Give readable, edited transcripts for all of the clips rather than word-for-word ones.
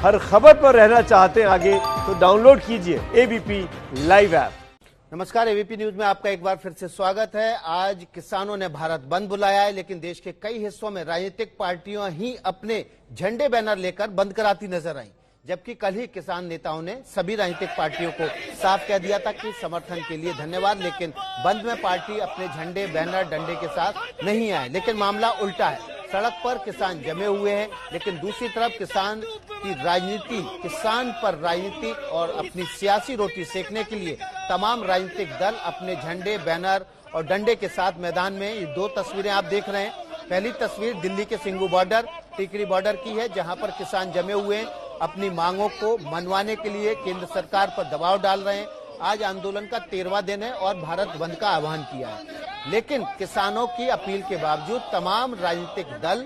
हर खबर पर रहना चाहते हैं आगे तो डाउनलोड कीजिए एबीपी लाइव ऐप। नमस्कार, एबीपी न्यूज में आपका एक बार फिर से स्वागत है। आज किसानों ने भारत बंद बुलाया है, लेकिन देश के कई हिस्सों में राजनीतिक पार्टियां ही अपने झंडे बैनर लेकर बंद कराती नजर आई, जबकि कल ही किसान नेताओं ने सभी राजनीतिक पार्टियों को साफ कह दिया था कि समर्थन के लिए धन्यवाद, लेकिन बंद में पार्टी अपने झंडे बैनर डंडे के साथ नहीं आए। लेकिन मामला उल्टा है, सड़क पर किसान जमे हुए हैं, लेकिन दूसरी तरफ किसान की राजनीति, किसान पर राजनीति और अपनी सियासी रोटी सेकने के लिए तमाम राजनीतिक दल अपने झंडे बैनर और डंडे के साथ मैदान में। ये दो तस्वीरें आप देख रहे हैं। पहली तस्वीर दिल्ली के सिंघू बॉर्डर, टिकरी बॉर्डर की है, जहां पर किसान जमे हुए हैं, अपनी मांगों को मनवाने के लिए केंद्र सरकार पर दबाव डाल रहे हैं। आज आंदोलन का 13वां दिन है और भारत बंद का आह्वान किया है, लेकिन किसानों की अपील के बावजूद तमाम राजनीतिक दल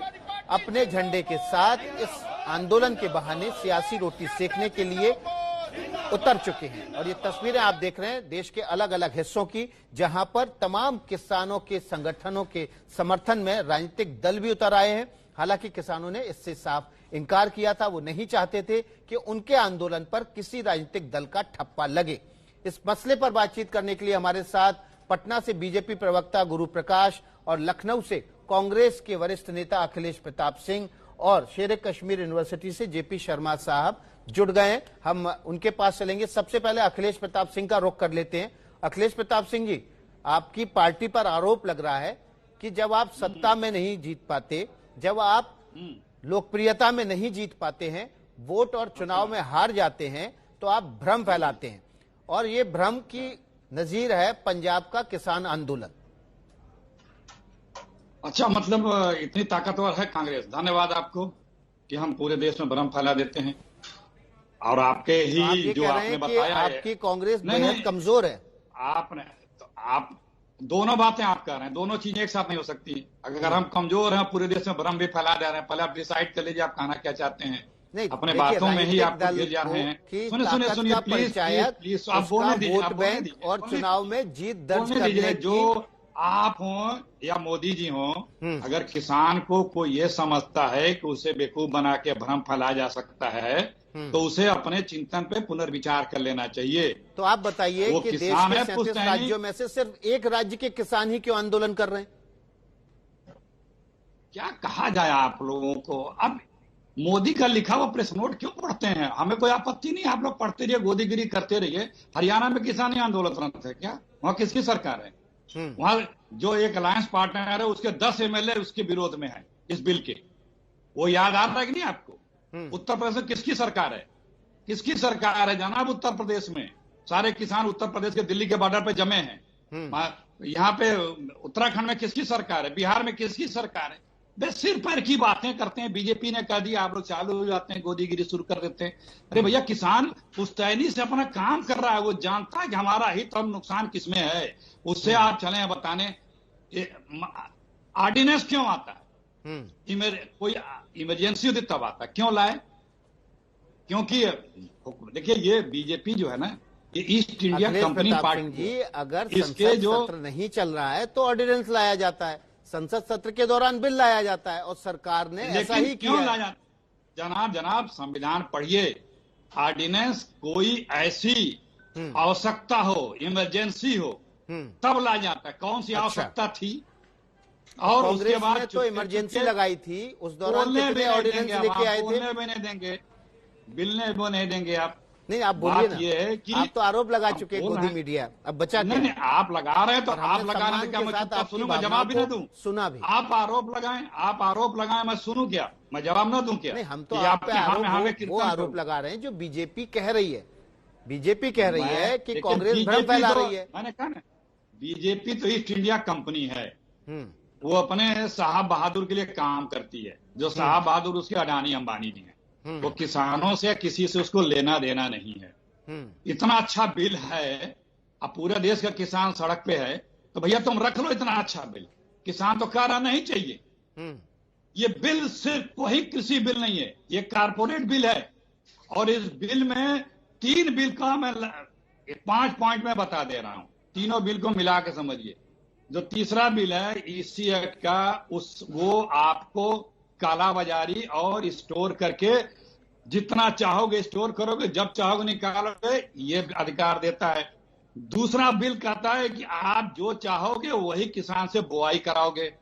अपने झंडे के साथ इस आंदोलन के बहाने सियासी रोटी सेकने के लिए उतर चुके हैं। और ये तस्वीरें आप देख रहे हैं देश के अलग अलग हिस्सों की, जहां पर तमाम किसानों के संगठनों के समर्थन में राजनीतिक दल भी उतर आए हैं। हालांकि किसानों ने इससे साफ इनकार किया था, वो नहीं चाहते थे कि उनके आंदोलन पर किसी राजनीतिक दल का ठप्पा लगे। इस मसले पर बातचीत करने के लिए हमारे साथ पटना से बीजेपी प्रवक्ता गुरु प्रकाश और लखनऊ से कांग्रेस के वरिष्ठ नेता अखिलेश प्रताप सिंह और शेर कश्मीर यूनिवर्सिटी से जेपी शर्मा साहब जुड़ गए हैं। हम उनके पास चलेंगे। सबसे पहले अखिलेश प्रताप सिंह का रुख कर लेते हैं। अखिलेश प्रताप सिंह जी, आपकी पार्टी पर आरोप लग रहा है कि जब आप सत्ता में नहीं जीत पाते, जब आप लोकप्रियता में नहीं जीत पाते हैं, वोट और चुनाव में हार जाते हैं, तो आप भ्रम फैलाते हैं, और ये भ्रम की नजीर है पंजाब का किसान आंदोलन। अच्छा, मतलब इतनी ताकतवर है कांग्रेस। धन्यवाद आपको कि हम पूरे देश में भ्रम फैला देते हैं। और आपके ही जो आपने बताया है, आपकी कांग्रेस बेहद कमजोर है। आपने तो आप दोनों बातें आप कह रहे हैं, दोनों चीजें एक साथ नहीं हो सकती। अगर हम कमजोर हैं, पूरे देश में भ्रम भी फैला दे रहे हैं, पहले आप डिसाइड कर लीजिए आप कहना क्या चाहते हैं। नहीं, अपने बातों में ही आप गिर जा रहे हैं। सुनिए प्लीज, आप बोलने दीजिए, वोट बैंक और चुनाव में जीत दर्ज करने की। जो आप हो या मोदी जी हो, अगर किसान को कोई ये समझता है कि उसे बेवकूफ बना के भ्रम फैलाया जा सकता है, तो उसे अपने चिंतन पे पुनर्विचार कर लेना चाहिए। तो आप बताइए कि देश के 37 राज्यों में से सिर्फ एक राज्य के किसान ही क्यों आंदोलन कर रहे हैं? क्या कहा जाए आप लोगों को? अब मोदी का लिखा हुआ प्रेस नोट क्यों पढ़ते हैं? हमें कोई आपत्ति नहीं, आप लोग पढ़ते रहिए, गोदीगिरी करते रहिए। हरियाणा में किसानी आंदोलन है क्या? वहां किसकी सरकार है? वहां जो एक अलायंस पार्टनर है, उसके 10 एमएलए उसके विरोध में है इस बिल के। वो याद आ रहा है कि नहीं आपको? उत्तर प्रदेश में किसकी सरकार है? किसकी सरकार है जनाब? उत्तर प्रदेश में सारे किसान उत्तर प्रदेश के दिल्ली के बॉर्डर पे जमे हैं। यहाँ पे उत्तराखंड में किसकी सरकार है? बिहार में किसकी सरकार है? बस सिर पैर की बातें करते हैं। बीजेपी ने कह दिया, आप लोग चालू हो जाते हैं, गोदीगिरी शुरू कर देते हैं। अरे भैया, किसान पुश्तैनी से अपना काम कर रहा है, वो जानता है कि हमारा हित और नुकसान किसमें है। उससे आप चले बताने ऑर्डिनेंस क्यों आता है? कोई इमरजेंसी होती तब आता है, क्यों लाए? क्योंकि देखिए, ये बीजेपी जो है ना, ये ईस्ट इंडिया कंपनी पार्टी जी, अगर इसके जो सत्र नहीं चल रहा है तो ऑर्डिनेंस लाया जाता है, संसद सत्र के दौरान बिल लाया जाता है, और सरकार ने ऐसा ही क्यों लाया? जनाब संविधान पढ़िए। ऑर्डिनेंस कोई ऐसी आवश्यकता हो, इमरजेंसी हो, तब लाया जाता है। कौन सी आवश्यकता थी? और उसके बाद तो इमरजेंसी लगाई थी, उस दौरान कितने ऑर्डिनेंस लेके आए थे? बोलने भी नहीं देंगे, बिलने भी नहीं देंगे आप। नहीं, आप बोलिए ना। ये है कि आप तो आरोप लगा चुके हैं, गोदी मीडिया अब बचा नहीं, आप लगा रहे हैं तो आप लगाने से क्या मैं चुपचाप सुनूं? मैं जवाब भी ना दूं? सुना भी। आप आरोप लगाएं, मैं सुनूं क्या? मैं जवाब ना दूं क्या? नहीं, हम तो आप पे वो आरोप लगा रहे हैं जो बीजेपी कह रही है। बीजेपी कह रही है कि कांग्रेस भ्रम फैला रही है। मैंने कहा ना, बीजेपी तो ईस्ट इंडिया कंपनी है, वो अपने साहब बहादुर के लिए काम करती है। जो साहब बहादुर उसके अडानी अंबानी नहीं है, वो किसानों से किसी से उसको लेना देना नहीं है। इतना अच्छा बिल है, अब पूरे देश का किसान सड़क पे है, तो भैया तुम रख लो इतना अच्छा बिल। किसान तो कह रहा नहीं चाहिए। ये बिल सिर्फ वही कृषि बिल नहीं है, ये कारपोरेट बिल है। और इस बिल में 3 बिल का मैं 5 पॉइंट में बता दे रहा हूं, तीनों बिल को मिला के समझिए। जो तीसरा बिल है ईसी एक्ट का, वो आपको कालाबाजारी और स्टोर करके जितना चाहोगे स्टोर करोगे, जब चाहोगे निकालोगे, ये अधिकार देता है। दूसरा बिल कहता है कि आप जो चाहोगे वही किसान से बुआई कराओगे।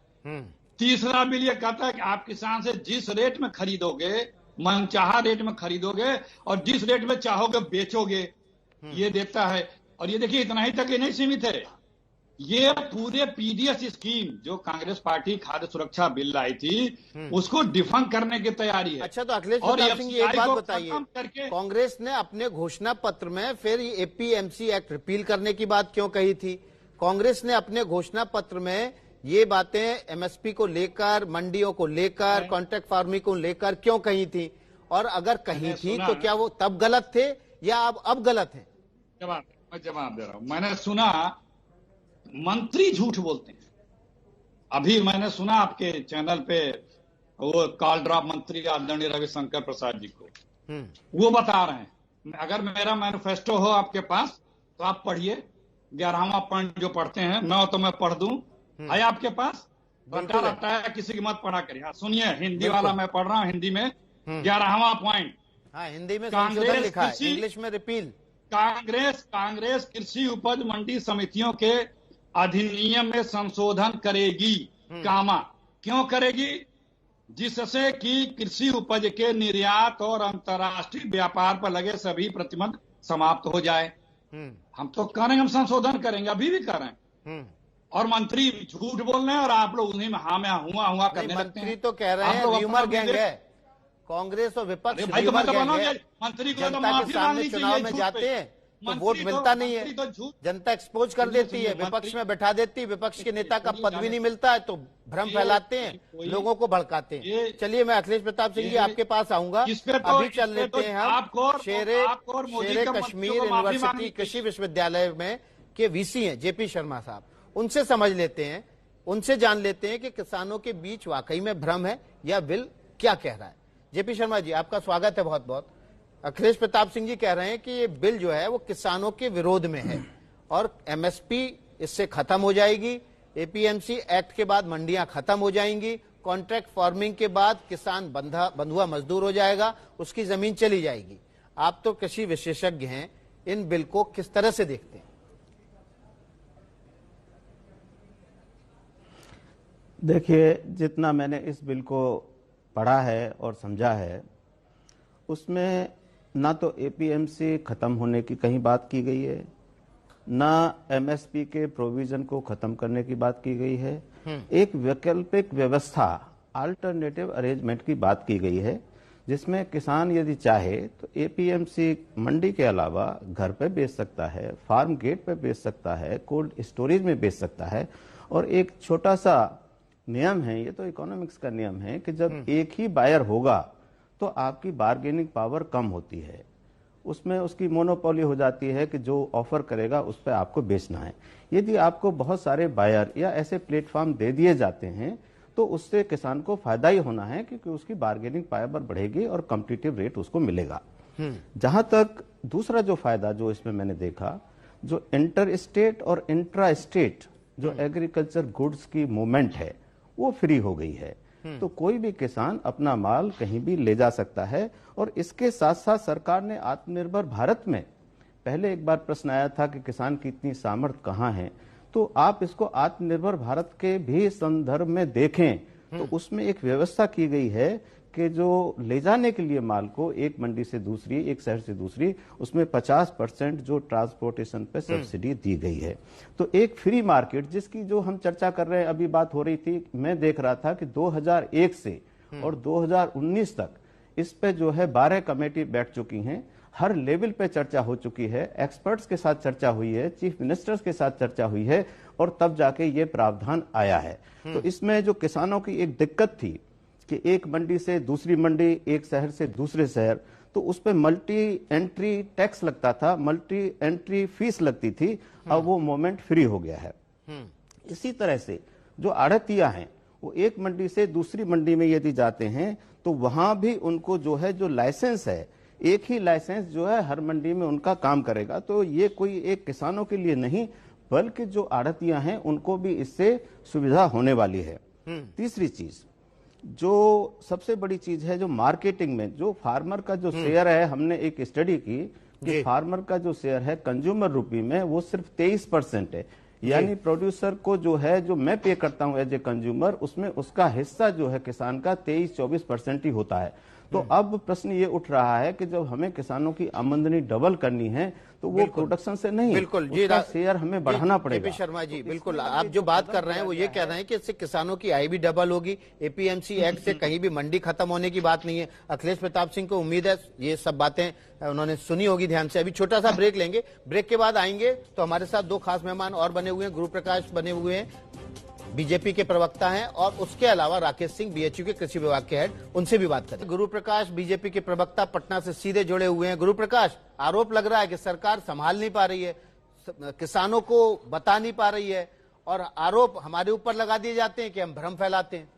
तीसरा बिल ये कहता है कि आप किसान से जिस रेट में खरीदोगे, मनचाहा रेट में खरीदोगे और जिस रेट में चाहोगे बेचोगे, ये देता है। और ये देखिए, इतना ही तक ये नहीं सीमित है, ये पूरे पीडीएस स्कीम जो कांग्रेस पार्टी खाद्य सुरक्षा बिल लाई थी उसको डिफंक करने की तैयारी है। अच्छा, तो अखिलेश और प्रताप सिंह जी, एक FCI बात को बताइए, खत्म करके कांग्रेस ने अपने घोषणा पत्र में फिर एपीएमसी एक्ट रिपील करने की बात क्यों कही थी? कांग्रेस ने अपने घोषणा पत्र में ये बातें एमएसपी को लेकर, मंडियों को लेकर, कॉन्ट्रैक्ट फार्मिंग को लेकर क्यों कही थी? और अगर कही थी तो क्या वो तब गलत थे या अब गलत है? मैं जवाब दे रहा हूं। मैंने सुना मंत्री झूठ बोलते हैं। अभी मैंने सुना आपके चैनल पे वो कॉल ड्रॉप मंत्री आदरणीय रविशंकर प्रसाद जी को, वो बता रहे हैं, अगर मेरा मैनिफेस्टो हो आपके पास तो आप पढ़िए, 11वां पॉइंट जो पढ़ते हैं, मैं तो मैं पढ़ दूं, है आपके पास? रटा रटा है, किसी की मत पढ़ा करिए। हाँ सुनिए, हिंदी वाला मैं पढ़ रहा हूं, हिंदी में 11वां पॉइंट। हाँ, हिंदी में संशोधन लिखा है, इंग्लिश में रिपील। कांग्रेस कृषि उपज मंडी समितियों के अधिनियम में संशोधन करेगी, कामा क्यों करेगी? जिससे कि कृषि उपज के निर्यात और अंतर्राष्ट्रीय व्यापार पर लगे सभी प्रतिबंध समाप्त हो जाए। हम तो कह रहे हैं, हम संशोधन करेंगे, अभी भी कर रहे हैं। और मंत्री झूठ बोल रहे हैं और आप लोग उन्हीं में हाँ में हुआ करने लगते हैं। मंत्री तो कह रहे हैं ह्यूमर गैंग है, कांग्रेस और विपक्ष ह्यूमर गैंग है। मंत्री को जनता के सामने चुनाव में जाते हैं तो वोट मिलता नहीं है, जनता एक्सपोज कर देती है, विपक्ष में बैठा देती है, विपक्ष के नेता का पद भी नहीं मिलता है तो भ्रम फैलाते हैं, लोगों को भड़काते हैं। चलिए, मैं अखिलेश प्रताप सिंह जी आपके पास आऊंगा। अभी चल लेते हैं हम शेरे कश्मीर यूनिवर्सिटी कृषि विश्वविद्यालय में के वीसी हैं जेपी शर्मा साहब, उनसे समझ लेते हैं, उनसे जान लेते हैं कि किसानों के बीच वाकई में भ्रम है या बिल क्या कह रहा है। जेपी शर्मा जी, आपका स्वागत है बहुत बहुत। अखिलेश प्रताप सिंह जी कह रहे हैं कि ये बिल जो है वो किसानों के विरोध में है और एमएसपी इससे खत्म हो जाएगी, एपीएमसी एक्ट के बाद मंडियां खत्म हो जाएंगी, कॉन्ट्रैक्ट फार्मिंग के बाद किसान बंधुआ मजदूर हो जाएगा, उसकी जमीन चली जाएगी। आप तो कृषि विशेषज्ञ हैं, इन बिल को किस तरह से देखते हैं? देखिए, जितना मैंने इस बिल को पढ़ा है और समझा है, उसमें ना तो एपीएमसी खत्म होने की कहीं बात की गई है, ना एमएसपी के प्रोविजन को खत्म करने की बात की गई है। एक वैकल्पिक व्यवस्था, अल्टरनेटिव अरेंजमेंट की बात की गई है, जिसमें किसान यदि चाहे तो एपीएमसी मंडी के अलावा घर पे बेच सकता है, फार्म गेट पे बेच सकता है, कोल्ड स्टोरेज में बेच सकता है। और एक छोटा सा नियम है, ये तो इकोनॉमिक्स का नियम है कि जब एक ही बायर होगा तो आपकी बार्गेनिंग पावर कम होती है, उसमें उसकी मोनोपोली हो जाती है कि जो ऑफर करेगा उस पर आपको बेचना है। यदि आपको बहुत सारे बायर या ऐसे प्लेटफॉर्म दे दिए जाते हैं तो उससे किसान को फायदा ही होना है, क्योंकि उसकी बार्गेनिंग पावर बढ़ेगी और कॉम्पिटिटिव रेट उसको मिलेगा। जहां तक दूसरा जो फायदा जो इसमें मैंने देखा, जो इंटर स्टेट और इंट्रा स्टेट जो एग्रीकल्चर गुड्स की मूवमेंट है वो फ्री हो गई है, तो कोई भी किसान अपना माल कहीं भी ले जा सकता है। और इसके साथ साथ सरकार ने आत्मनिर्भर भारत में, पहले एक बार प्रश्न आया था कि किसान की इतनी सामर्थ्य कहाँ है, तो आप इसको आत्मनिर्भर भारत के भी संदर्भ में देखें तो उसमें एक व्यवस्था की गई है कि जो ले जाने के लिए माल को एक मंडी से दूसरी, एक शहर से दूसरी, उसमें 50% जो ट्रांसपोर्टेशन पे सब्सिडी दी गई है। तो एक फ्री मार्केट जिसकी जो हम चर्चा कर रहे हैं, अभी बात हो रही थी, मैं देख रहा था कि 2001 से और 2019 तक इस पे जो है 12 कमेटी बैठ चुकी हैं, हर लेवल पे चर्चा हो चुकी है, एक्सपर्ट्स के साथ चर्चा हुई है, चीफ मिनिस्टर्स के साथ चर्चा हुई है और तब जाके ये प्रावधान आया है। तो इसमें जो किसानों की एक दिक्कत थी कि एक मंडी से दूसरी मंडी, एक शहर से दूसरे शहर, तो उस पर मल्टी एंट्री टैक्स लगता था, मल्टी एंट्री फीस लगती थी, अब वो मोमेंट फ्री हो गया है। इसी तरह से जो आढ़तिया हैं वो एक मंडी से दूसरी मंडी में यदि जाते हैं तो वहां भी उनको जो है जो लाइसेंस है, एक ही लाइसेंस जो है हर मंडी में उनका काम करेगा। तो ये कोई एक किसानों के लिए नहीं बल्कि जो आढ़तिया हैं उनको भी इससे सुविधा होने वाली है। तीसरी चीज, जो सबसे बड़ी चीज है, जो मार्केटिंग में जो फार्मर का जो शेयर है, हमने एक स्टडी की कि फार्मर का जो शेयर है कंज्यूमर रुपी में वो सिर्फ 23% है। यानी प्रोड्यूसर को जो है, जो मैं पे करता हूं एज ए कंज्यूमर, उसमें उसका हिस्सा जो है किसान का 23-24% ही होता है। तो अब प्रश्न ये उठ रहा है कि जब हमें किसानों की आमदनी डबल करनी है तो वो प्रोडक्शन से नहीं, बिल्कुल जी, उसका शेयर हमें बढ़ाना पड़ेगा। JP शर्मा जी, बिल्कुल आप जो बात कर रहे हैं वो ये कह रहे हैं कि इससे किसानों की आय भी डबल होगी। एपीएमसी एक्ट से कहीं भी मंडी खत्म होने की बात नहीं है। अखिलेश प्रताप सिंह को उम्मीद है ये सब बातें उन्होंने सुनी होगी ध्यान से। अभी छोटा सा ब्रेक लेंगे, ब्रेक के बाद आएंगे तो हमारे साथ दो खास मेहमान और बने हुए हैं। गुरु प्रकाश बने हुए हैं, बीजेपी के प्रवक्ता हैं, और उसके अलावा राकेश सिंह बीएचयू के कृषि विभाग के हेड, उनसे भी बात करें। गुरु प्रकाश बीजेपी के प्रवक्ता पटना से सीधे जुड़े हुए हैं। गुरु प्रकाश, आरोप लग रहा है कि सरकार संभाल नहीं पा रही है, किसानों को बता नहीं पा रही है, और आरोप हमारे ऊपर लगा दिए जाते हैं कि हम भ्रम फैलाते हैं।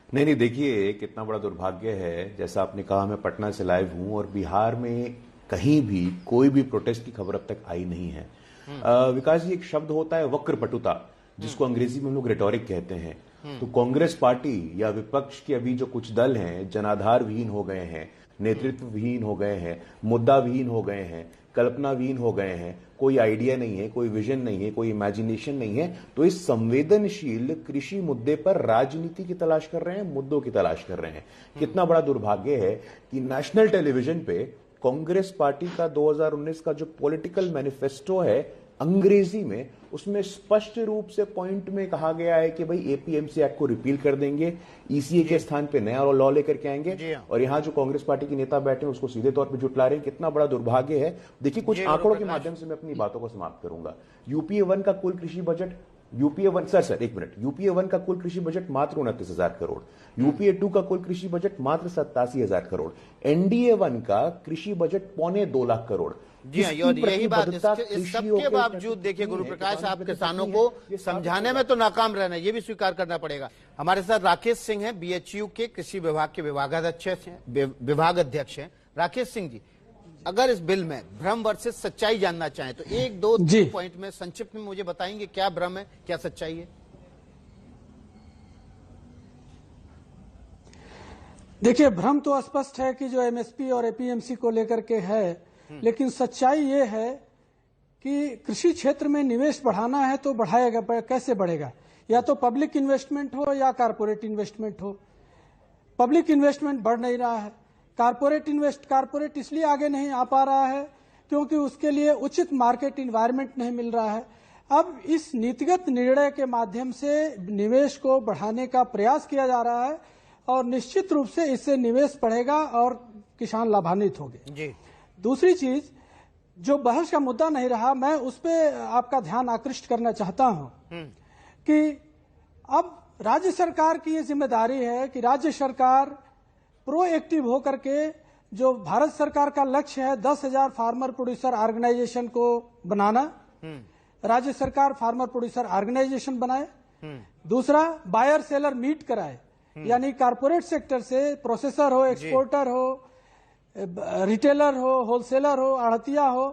नहीं, देखिए कितना बड़ा दुर्भाग्य है। जैसा आपने कहा, मैं पटना से लाइव हूं और बिहार में कहीं भी कोई भी प्रोटेस्ट की खबर अब तक आई नहीं है। विकास जी, एक शब्द होता है वक्रपटुता, जिसको अंग्रेजी में हम लोग रेटोरिक कहते हैं। तो कांग्रेस पार्टी या विपक्ष के अभी जो कुछ दल हैं, जनाधार विहीन हो गए हैं, नेतृत्व विहीन हो गए हैं, मुद्दा विहीन हो गए हैं, कल्पना विहीन हो गए हैं, कोई आइडिया नहीं है, कोई विजन नहीं है, कोई इमेजिनेशन नहीं है। तो इस संवेदनशील कृषि मुद्दे पर राजनीति की तलाश कर रहे हैं, मुद्दों की तलाश कर रहे हैं। कितना बड़ा दुर्भाग्य है कि नेशनल टेलीविजन पे कांग्रेस पार्टी का 2019 का जो पॉलिटिकल मैनिफेस्टो है अंग्रेजी में, उसमें स्पष्ट रूप से पॉइंट में कहा गया है कि भाई एपीएमसी एक्ट को रिपील कर देंगे, ईसीए के स्थान पे नया लॉ लेकर के आएंगे। और यहां जो कांग्रेस पार्टी के नेता बैठे हैं उसको सीधे तौर पे जुटला रहे हैं। कितना बड़ा दुर्भाग्य है। देखिए, कुछ आंकड़ों के माध्यम से मैं अपनी बातों को समाप्त करूंगा। यूपीए 1 का कुल कृषि बजट, यूपीए 1 सर एक मिनट, यूपीए 1 का कुल कृषि बजट मात्र 29,000 करोड़, यूपीए 2 का कुल कृषि बजट मात्र 87,000 करोड़, एनडीए 1 का कृषि बजट 1.25 लाख करोड़। जी हाँ, यही बात। इस सबके बावजूद देखिए गुरु प्रकाश, आप किसानों को समझाने में तो नाकाम रहना, ये भी स्वीकार करना पड़ेगा। हमारे साथ राकेश सिंह हैं, बीएचयू के कृषि विभाग के विभागाध्यक्ष हैं। राकेश सिंह जी, अगर इस बिल में भ्रम वर्सेस सच्चाई जानना चाहें तो एक दो पॉइंट में संक्षिप्त में मुझे बताएंगे, क्या भ्रम है, क्या सच्चाई है? देखिए, भ्रम तो स्पष्ट है कि जो एमएसपी और एपीएमसी को लेकर के है, लेकिन सच्चाई ये है कि कृषि क्षेत्र में निवेश बढ़ाना है तो बढ़ाएगा, कैसे बढ़ेगा? या तो पब्लिक इन्वेस्टमेंट हो या कारपोरेट इन्वेस्टमेंट हो। पब्लिक इन्वेस्टमेंट बढ़ नहीं रहा है, कारपोरेट इसलिए आगे नहीं आ पा रहा है क्योंकि उसके लिए उचित मार्केट इन्वायरमेंट नहीं मिल रहा है। अब इस नीतिगत निर्णय के माध्यम से निवेश को बढ़ाने का प्रयास किया जा रहा है और निश्चित रूप से इससे निवेश बढ़ेगा और किसान लाभान्वित होंगे। जी। दूसरी चीज, जो बहस का मुद्दा नहीं रहा, मैं उस पर आपका ध्यान आकृष्ट करना चाहता हूं कि अब राज्य सरकार की ये जिम्मेदारी है कि राज्य सरकार प्रोएक्टिव होकर के, जो भारत सरकार का लक्ष्य है 10,000 फार्मर प्रोड्यूसर ऑर्गेनाइजेशन को बनाना, राज्य सरकार फार्मर प्रोड्यूसर ऑर्गेनाइजेशन बनाए। दूसरा, बायर सेलर मीट कराए, यानी कारपोरेट सेक्टर से प्रोसेसर हो, एक्सपोर्टर हो, रिटेलर हो, होलसेलर हो, आढ़तिया हो,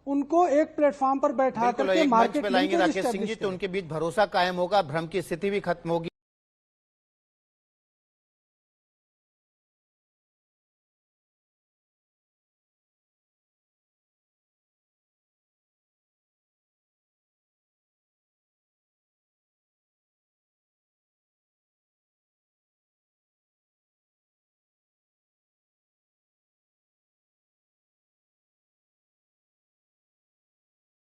उनको एक प्लेटफॉर्म पर बैठा करके मार्केट में लाएंगे राकेश सिंह जी, तो उनके बीच भरोसा कायम होगा, भ्रम की स्थिति भी खत्म होगी।